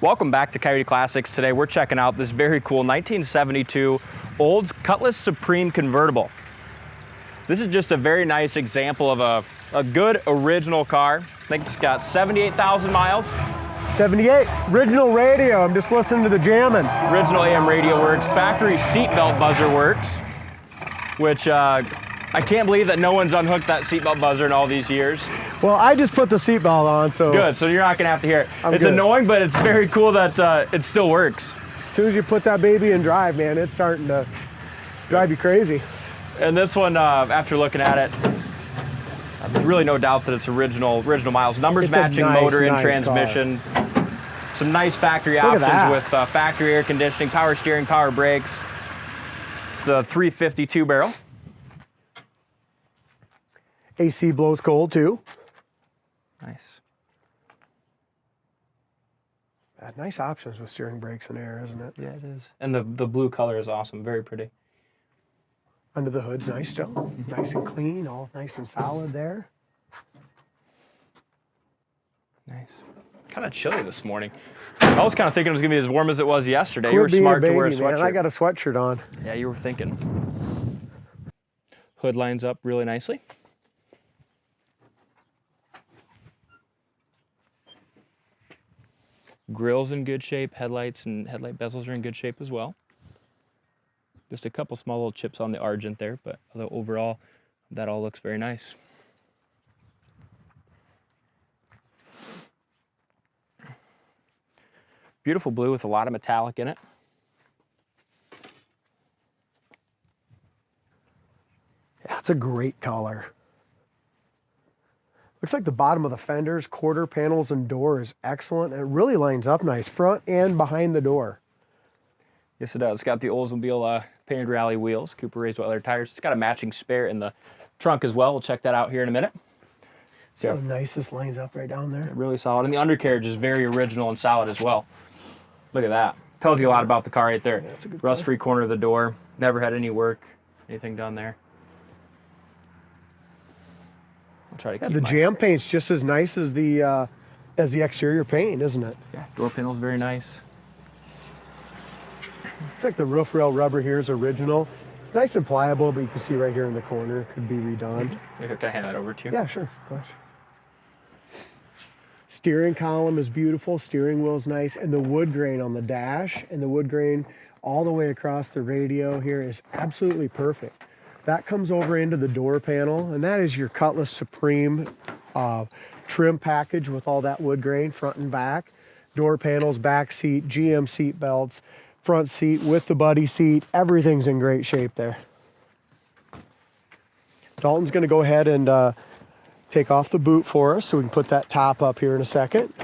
Welcome back to Coyote Classics. Today we're checking out this very cool 1972 Olds Cutlass Supreme Convertible. This is just a very nice example of a good original car. I think it's got 78,000 miles. 78, original radio, I'm just listening to the jamming. Original AM radio works, factory seatbelt buzzer works, which I can't believe that no one's unhooked that seatbelt buzzer in all these years. Well, I just put the seatbelt on, so. Good, so you're not gonna have to hear it. It's good. Annoying, but it's very cool that it still works. As soon as you put that baby in drive, man, it's starting to drive you crazy. And this one, after looking at it, really no doubt that it's original miles. Numbers It's matching, nice, motor and nice transmission. Some nice factory Look at options that. with factory air conditioning, power steering, power brakes. It's the 352 barrel. AC blows cold too. Nice. Nice options with steering, brakes, and air, isn't it? Yeah, it is. And the blue color is awesome, very pretty. Under the hood's nice still. Nice and clean, all nice and solid there. Nice. Kind of chilly this morning. I was kind of thinking it was gonna be as warm as it was yesterday. You were Quit being smart to wear a baby, man. sweatshirt. I got a sweatshirt on. Yeah, you were thinking. Hood lines up really nicely. Grill's in good shape, headlights and headlight bezels are in good shape as well. Just a couple small little chips on the Argent there, but overall, that all looks very nice. Beautiful blue with a lot of metallic in it. Yeah, it's a great color. Looks like the bottom of the fenders, quarter panels, and door is excellent. It really lines up nice, front and behind the door. Yes, it does. It's got the Oldsmobile painted rally wheels, Cooper raised weather tires. It's got a matching spare in the trunk as well. We'll check that out here in a minute. So nice, this lines up right down there. Really solid. And the undercarriage is very original and solid as well. Look at that. Tells you a lot about the car right there. Yeah, Rust-free corner of the door. Never had any work, anything done there. I'll try to keep The jam paint's just as nice as the exterior paint, isn't it? Yeah, door panel's very nice. Looks like the roof rail rubber here is original. It's nice and pliable, but you can see right here in the corner, it could be redone. Can I hand that over to you? Yeah, sure, of course. Steering column is beautiful, steering wheel's nice, and the wood grain on the dash and the wood grain all the way across the radio here is absolutely perfect. That comes over into the door panel, and that is your Cutlass Supreme trim package with all that wood grain front and back. Door panels, back seat, GM seat belts, front seat with the buddy seat. Everything's in great shape there. Dalton's going to go ahead and take off the boot for us so we can put that top up here in a second.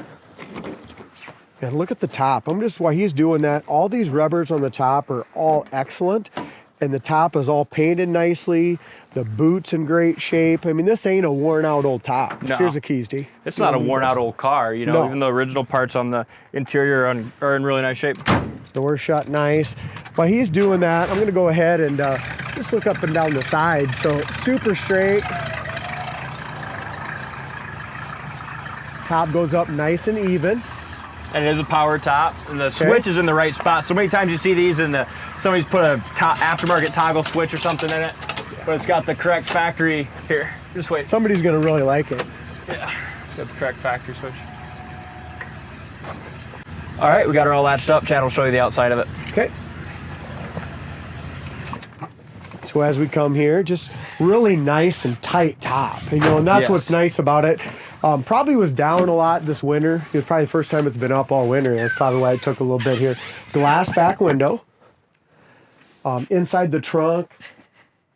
And look at the top. While he's doing that, all these rubbers on the top are all excellent. And the top is all painted nicely. The boot's in great shape. I mean, this ain't a worn out old top. No. Here's the keys, D. It's not a worn out old car, you know, No. Even the original parts on the interior are in really nice shape. Door shut nice. While he's doing that, I'm gonna go ahead and just look up and down the sides. So super straight. Top goes up nice and even. And it is a power top, and the switch is in the right spot. So many times you see these and somebody's put a aftermarket toggle switch or something in it, but it's got the correct factory here. Just wait. Somebody's gonna really like it. Yeah, it's got the correct factory switch. All right, we got her all latched up. Chad will show you the outside of it. Okay. So as we come here, just really nice and tight top, and that's what's nice about it. Probably was down a lot this winter. It was probably the first time it's been up all winter. That's probably why it took a little bit here. Glass back window. Inside the trunk,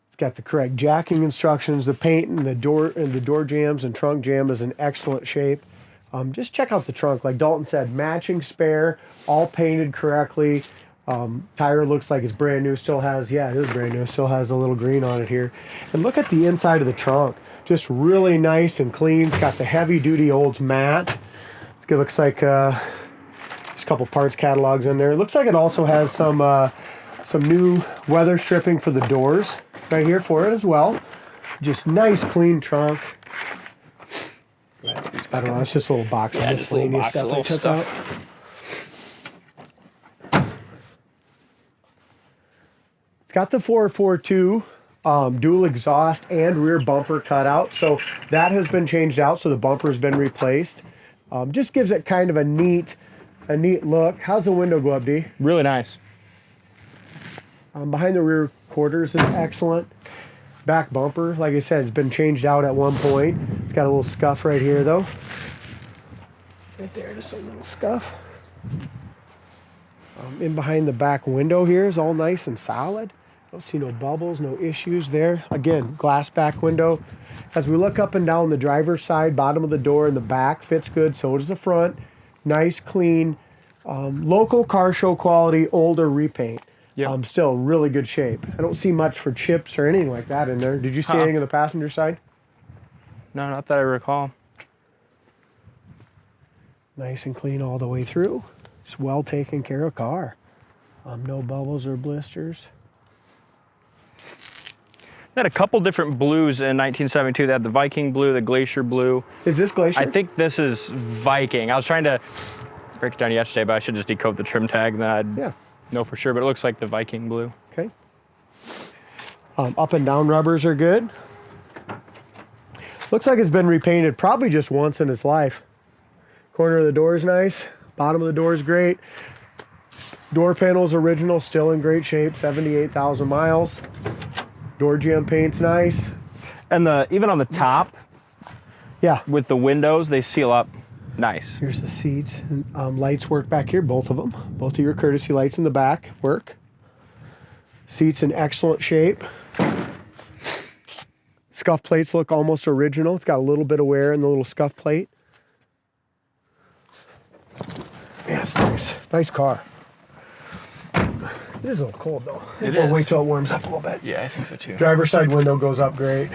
it's got the correct jacking instructions. The paint and the door jambs and trunk jam is in excellent shape. Just check out the trunk. Like Dalton said, matching spare, all painted correctly. Tire looks like it's brand new. Still has, yeah, it is brand new. Still has a little green on it here. And look at the inside of the trunk. Just really nice and clean. It's got the heavy duty Olds mat. It looks like just a couple parts catalogs in there. It looks like it also has some new weather stripping for the doors right here for it as well. Just nice clean trunk. I don't know, it's just a little box of miscellaneous stuff I took out. It's got the 442 dual exhaust and rear bumper cutout. So that has been changed out. So the bumper has been replaced. Just gives it kind of a neat look. How's the window go up, D? Really nice. Behind the rear quarters is excellent. Back bumper, like I said, has been changed out at one point. It's got a little scuff right here, though. Right there, just a little scuff. In behind the back window here is all nice and solid. Don't see no bubbles, no issues there. Again, glass back window. As we look up and down the driver's side, bottom of the door in the back fits good. So does the front. Nice, clean, local car show quality, older repaint. Yep. Still really good shape. I don't see much for chips or anything like that in there. Did you see anything on the passenger side? No, not that I recall. Nice and clean all the way through. Just well taken care of car. No bubbles or blisters. They had a couple different blues in 1972. They had the Viking blue, the Glacier blue. Is this Glacier? I think this is Viking. I was trying to break it down yesterday, but I should just decode the trim tag, and then I'd know for sure. But it looks like the Viking blue. Okay. Up and down rubbers are good. Looks like it's been repainted probably just once in its life. Corner of the door is nice. Bottom of the door is great. Door panel's original, still in great shape, 78,000 miles. Door jamb paint's nice. And even on the top, with the windows, they seal up nice. Here's the seats. Lights work back here, both of them. Both of your courtesy lights in the back work. Seats in excellent shape. Scuff plates look almost original. It's got a little bit of wear in the little scuff plate. Yeah, it's nice. Nice car. It is a little cold though. We'll wait till it warms up a little bit. Yeah, I think so too. Driver's side window goes up great.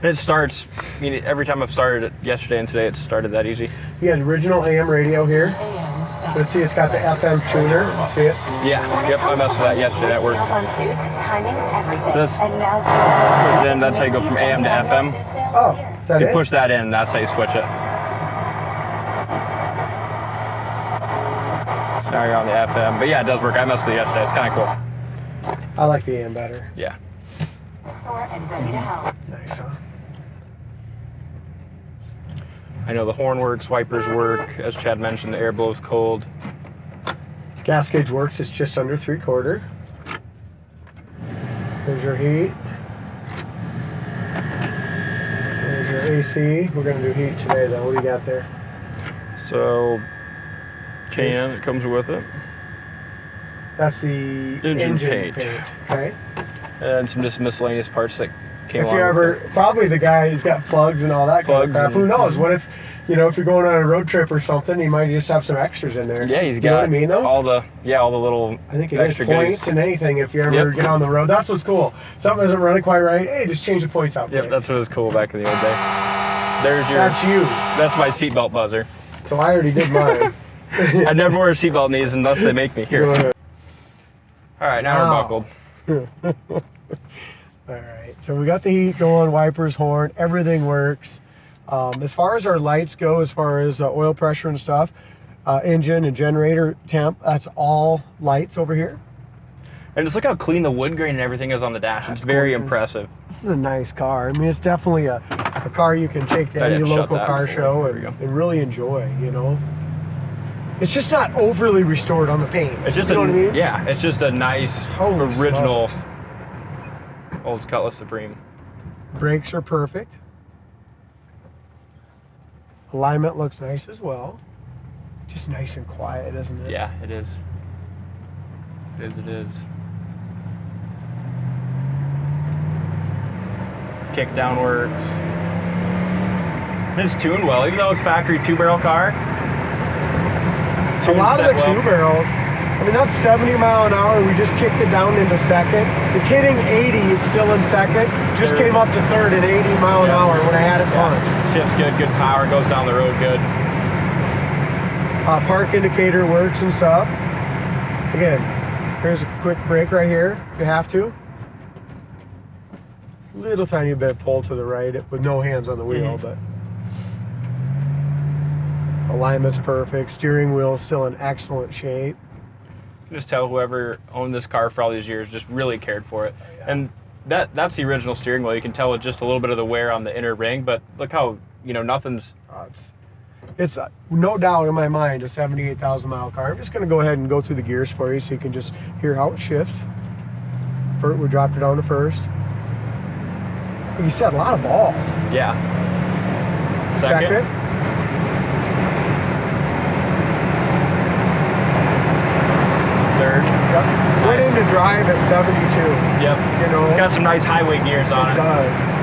And it starts, I mean, every time I've started it yesterday and today, it started that easy. You got original AM radio here. Let's see, it's got the FM tuner. See it? Yeah, yep, I messed with that yesterday. That worked. So this, push it in, that's how you go from AM to FM. Oh, is that So you it? push that in, that's how you switch it. So now you're on the FM. But yeah, it does work. I messed with it yesterday. It's kind of cool. I like the AM better. Yeah. Nice, huh? I know the horn works, wipers work. As Chad mentioned, the air blows cold. Gas gauge works. It's just under 3/4. There's your heat. There's your AC. We're going to do heat today, though. What do you got there? So, can, it comes with it. That's the engine paint. Okay. And some just miscellaneous parts that came If along you with ever, it. probably the guy who's got plugs and all that kind of Plugs crap. Who and- knows? What if, if you're going on a road trip or something, you might just have some extras in there. Yeah, he's You got know what I mean, though? all the little I think it is extra points goodies. and anything if you ever get on the road. That's what's cool. Something isn't running quite right. Hey, just change the points out. Yep, quick. that's what was cool back in the old day. There's your. That's you. That's my seatbelt buzzer. So I already did mine. I never wear a seatbelt in these unless they make me. Here. Go ahead. All right, now Wow. we're buckled. All right, so we got the heat going, wipers, horn, everything works. As far as our lights go, as far as oil pressure and stuff, engine and generator temp, that's all lights over here. And just look how clean the wood grain and everything is on the dash. That's It's very gorgeous. impressive. This is a nice car. I mean, it's definitely a car you can take to I any didn't shut local that car before. show There we go. and really enjoy, It's just not overly restored on the paint. It's just you know what I mean? yeah, it's just a nice Holy original smokes. Olds Cutlass Supreme. Brakes are perfect. Alignment looks nice as well. Just nice and quiet, isn't it? Yeah, it is. It is. Kick down works. It's tuned well, even though it's factory 2-barrel car. A lot of the Tuned set well. 2-barrels, I mean, that's 70 mile an hour. We just kicked it down into second. It's hitting 80. It's still in second. Just Third. came up to third at 80 mile an hour when I had it punched. Shifts good power, goes down the road good. Park indicator works and stuff. Again, here's a quick brake right here if you have to. Little tiny bit pull to the right with no hands on the wheel, but alignment's perfect. Steering wheel's still in excellent shape. can just tell whoever owned this car for all these years just really cared for it. And that's the original steering wheel. You can tell with just a little bit of the wear on the inner ring, but look how, you know, nothing's... It's no doubt in my mind a 78,000 mile car. I'm just going to go ahead and go through the gears for you so you can just hear how it shifts. First, we dropped it down to first. You said a lot of balls. Yeah. Second. Third. Yep. Went into drive at 72. Yep. You know, it's got some nice highway gears on it. It does.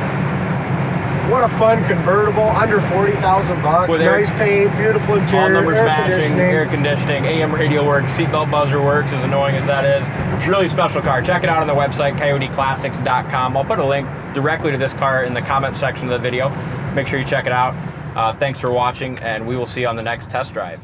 What a fun convertible, under 40,000 bucks. With nice paint, beautiful interior, all numbers matching, air conditioning, AM radio works, seatbelt buzzer works, as annoying as that is. Really special car. Check it out on the website, coyoteclassics.com. I'll put a link directly to this car in the comment section of the video. Make sure you check it out. Thanks for watching, and we will see you on the next test drive.